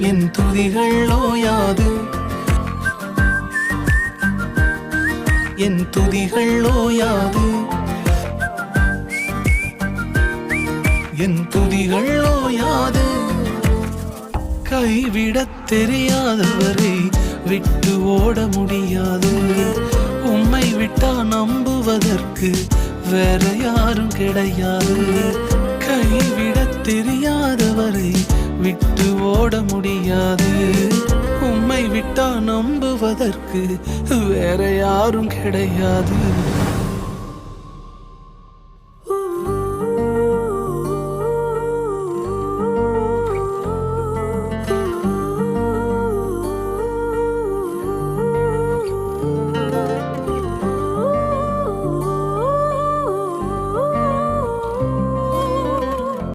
என் துதிகள் ஓயாது, என் துதிகள் ஓயாது, என் துதிகள் ஓயாது. கைவிடத் தெரியாதவரை விட்டு ஓட முடியாது. உம்மை விட்டா நம்புவதற்கு வேற யாரும் கிடையாது. கைவிடத் தெரியாதவரை விட்டு ஓட முடியாது. உம்மை விட்டா நம்புவதற்கு வேற யாரும் கிடையாது.